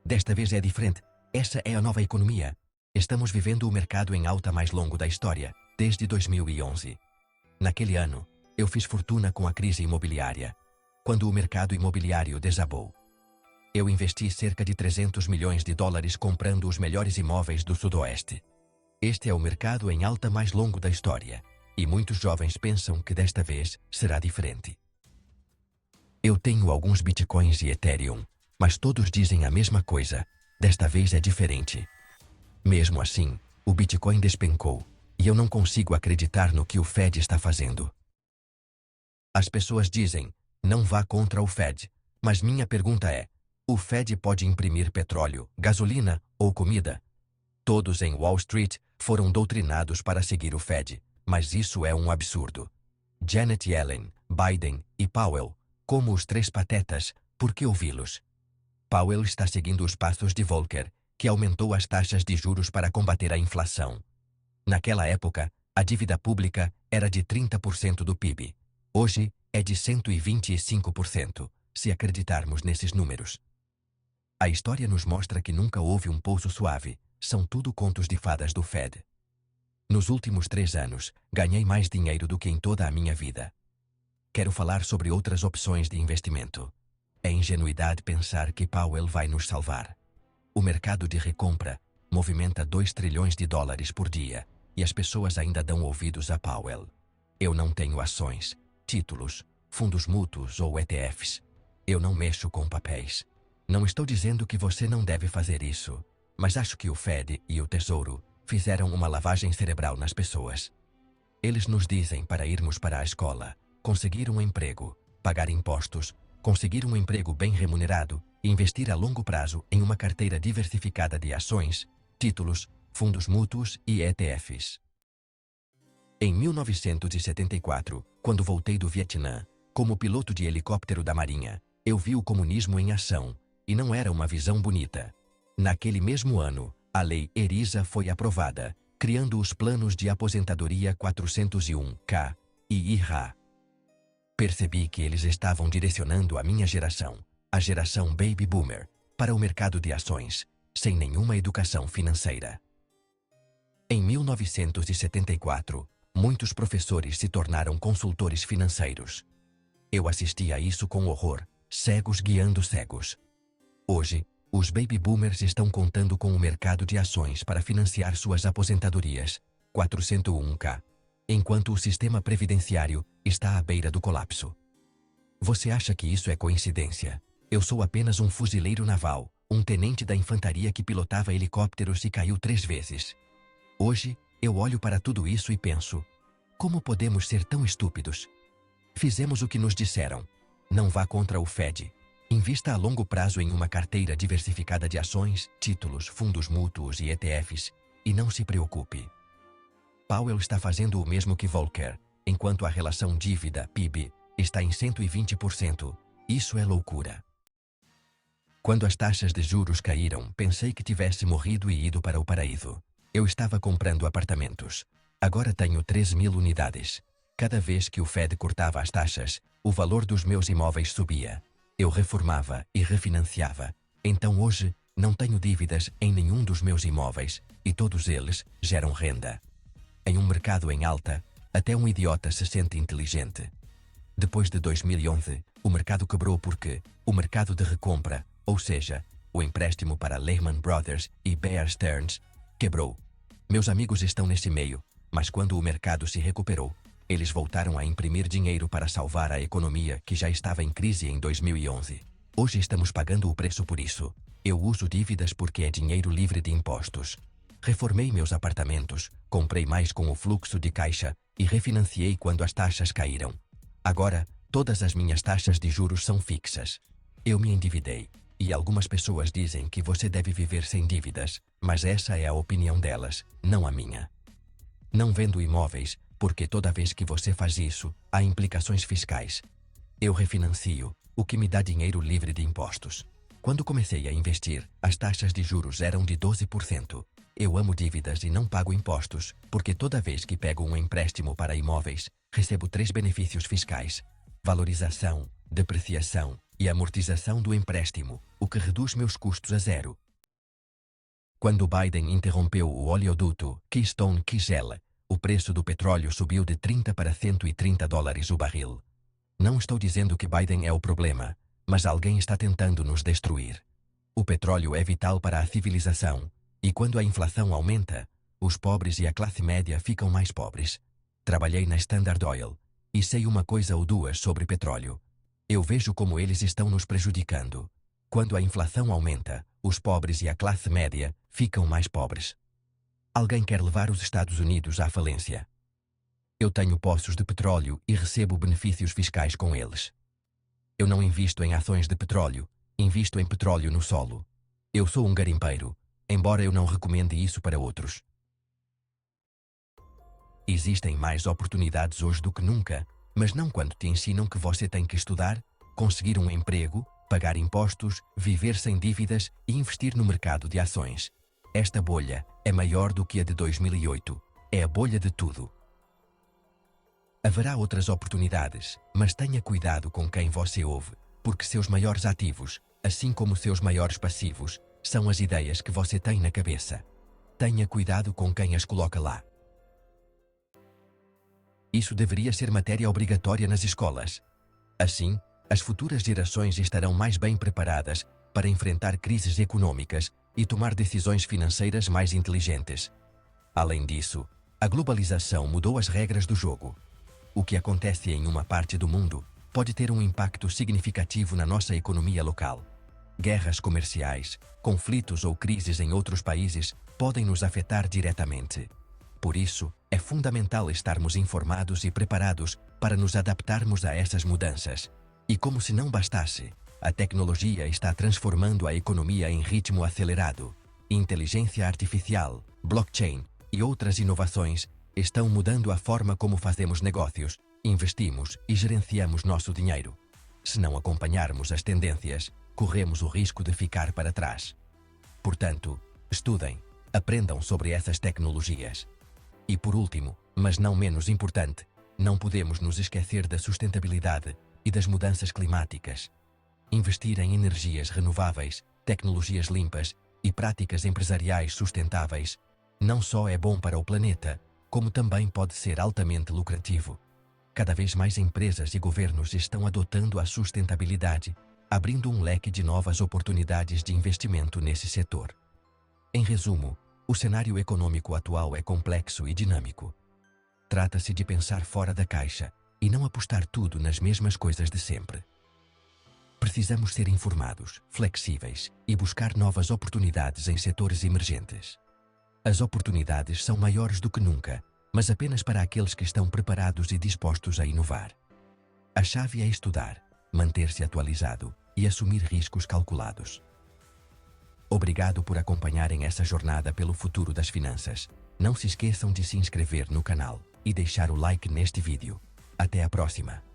Desta vez é diferente. Essa é a nova economia. Estamos vivendo o mercado em alta mais longo da história, desde 2011. Naquele ano, eu fiz fortuna com a crise imobiliária, quando o mercado imobiliário desabou. Eu investi cerca de 300 milhões de dólares comprando os melhores imóveis do Sudoeste. Este é o mercado em alta mais longo da história, e muitos jovens pensam que desta vez será diferente. Eu tenho alguns bitcoins e Ethereum, mas todos dizem a mesma coisa. Desta vez é diferente. Mesmo assim, o Bitcoin despencou, e eu não consigo acreditar no que o Fed está fazendo. As pessoas dizem, não vá contra o Fed, mas minha pergunta é, o Fed pode imprimir petróleo, gasolina ou comida? Todos em Wall Street foram doutrinados para seguir o Fed, mas isso é um absurdo. Janet Yellen, Biden e Powell, como os três patetas, por que ouvi-los? Powell está seguindo os passos de Volcker, que aumentou as taxas de juros para combater a inflação. Naquela época, a dívida pública era de 30% do PIB. Hoje, é de 125%, se acreditarmos nesses números. A história nos mostra que nunca houve um pouso suave, são tudo contos de fadas do Fed. Nos últimos 3 anos, ganhei mais dinheiro do que em toda a minha vida. Quero falar sobre outras opções de investimento. É ingenuidade pensar que Powell vai nos salvar. O mercado de recompra movimenta 2 trilhões de dólares por dia, e as pessoas ainda dão ouvidos a Powell. Eu não tenho ações, títulos, fundos mútuos ou ETFs. Eu não mexo com papéis. Não estou dizendo que você não deve fazer isso, mas acho que o Fed e o Tesouro fizeram uma lavagem cerebral nas pessoas. Eles nos dizem para irmos para a escola, conseguir um emprego, pagar impostos, conseguir um emprego bem remunerado e investir a longo prazo em uma carteira diversificada de ações, títulos, fundos mútuos e ETFs. Em 1974, quando voltei do Vietnã, como piloto de helicóptero da Marinha, eu vi o comunismo em ação, e não era uma visão bonita. Naquele mesmo ano, a Lei ERISA foi aprovada, criando os planos de aposentadoria 401(k) e IRA. Percebi que eles estavam direcionando a minha geração, a geração Baby Boomer, para o mercado de ações, sem nenhuma educação financeira. Em 1974, muitos professores se tornaram consultores financeiros. Eu assisti a isso com horror, cegos guiando cegos. Hoje, os Baby Boomers estão contando com o mercado de ações para financiar suas aposentadorias, 401(k), enquanto o sistema previdenciário está à beira do colapso. Você acha que isso é coincidência? Eu sou apenas um fuzileiro naval, um tenente da infantaria que pilotava helicópteros e caiu 3 vezes. Hoje, eu olho para tudo isso e penso, como podemos ser tão estúpidos? Fizemos o que nos disseram. Não vá contra o Fed. Invista a longo prazo em uma carteira diversificada de ações, títulos, fundos mútuos e ETFs, e não se preocupe. Powell está fazendo o mesmo que Volcker, enquanto a relação dívida-PIB está em 120%. Isso é loucura. Quando as taxas de juros caíram, pensei que tivesse morrido e ido para o paraíso. Eu estava comprando apartamentos. Agora tenho 3.000 unidades. Cada vez que o Fed cortava as taxas, o valor dos meus imóveis subia. Eu reformava e refinanciava. Então hoje, não tenho dívidas em nenhum dos meus imóveis e todos eles geram renda. Em um mercado em alta, até um idiota se sente inteligente. Depois de 2011, o mercado quebrou porque o mercado de recompra, ou seja, o empréstimo para Lehman Brothers e Bear Stearns, quebrou. Meus amigos estão nesse meio, mas quando o mercado se recuperou, eles voltaram a imprimir dinheiro para salvar a economia que já estava em crise em 2011. Hoje estamos pagando o preço por isso. Eu uso dívidas porque é dinheiro livre de impostos. Reformei meus apartamentos, comprei mais com o fluxo de caixa e refinanciei quando as taxas caíram. Agora, todas as minhas taxas de juros são fixas. Eu me endividei, e algumas pessoas dizem que você deve viver sem dívidas, mas essa é a opinião delas, não a minha. Não vendo imóveis, porque toda vez que você faz isso, há implicações fiscais. Eu refinancio, o que me dá dinheiro livre de impostos. Quando comecei a investir, as taxas de juros eram de 12%. Eu amo dívidas e não pago impostos, porque toda vez que pego um empréstimo para imóveis, recebo 3 benefícios fiscais: valorização, depreciação e amortização do empréstimo, o que reduz meus custos a zero. Quando Biden interrompeu o oleoduto Keystone XL, o preço do petróleo subiu de 30 para 130 dólares o barril. Não estou dizendo que Biden é o problema, mas alguém está tentando nos destruir. O petróleo é vital para a civilização, e quando a inflação aumenta, os pobres e a classe média ficam mais pobres. Trabalhei na Standard Oil, e sei uma coisa ou duas sobre petróleo. Eu vejo como eles estão nos prejudicando. Quando a inflação aumenta, os pobres e a classe média ficam mais pobres. Alguém quer levar os Estados Unidos à falência. Eu tenho poços de petróleo e recebo benefícios fiscais com eles. Eu não invisto em ações de petróleo, invisto em petróleo no solo. Eu sou um garimpeiro, embora eu não recomende isso para outros. Existem mais oportunidades hoje do que nunca, mas não quando te ensinam que você tem que estudar, conseguir um emprego, pagar impostos, viver sem dívidas e investir no mercado de ações. Esta bolha é maior do que a de 2008. É a bolha de tudo. Haverá outras oportunidades, mas tenha cuidado com quem você ouve, porque seus maiores ativos, assim como seus maiores passivos, são as ideias que você tem na cabeça. Tenha cuidado com quem as coloca lá. Isso deveria ser matéria obrigatória nas escolas. Assim, as futuras gerações estarão mais bem preparadas para enfrentar crises econômicas e tomar decisões financeiras mais inteligentes. Além disso, a globalização mudou as regras do jogo. O que acontece em uma parte do mundo pode ter um impacto significativo na nossa economia local. Guerras comerciais, conflitos ou crises em outros países podem nos afetar diretamente. Por isso, é fundamental estarmos informados e preparados para nos adaptarmos a essas mudanças. E como se não bastasse, a tecnologia está transformando a economia em ritmo acelerado. Inteligência artificial, blockchain e outras inovações estão mudando a forma como fazemos negócios, investimos e gerenciamos nosso dinheiro. Se não acompanharmos as tendências, corremos o risco de ficar para trás. Portanto, estudem, aprendam sobre essas tecnologias. E por último, mas não menos importante, não podemos nos esquecer da sustentabilidade e das mudanças climáticas. Investir em energias renováveis, tecnologias limpas e práticas empresariais sustentáveis não só é bom para o planeta, como também pode ser altamente lucrativo. Cada vez mais empresas e governos estão adotando a sustentabilidade, abrindo um leque de novas oportunidades de investimento nesse setor. Em resumo, o cenário econômico atual é complexo e dinâmico. Trata-se de pensar fora da caixa e não apostar tudo nas mesmas coisas de sempre. Precisamos ser informados, flexíveis e buscar novas oportunidades em setores emergentes. As oportunidades são maiores do que nunca, mas apenas para aqueles que estão preparados e dispostos a inovar. A chave é estudar, manter-se atualizado e assumir riscos calculados. Obrigado por acompanharem essa jornada pelo futuro das finanças. Não se esqueçam de se inscrever no canal e deixar o like neste vídeo. Até a próxima!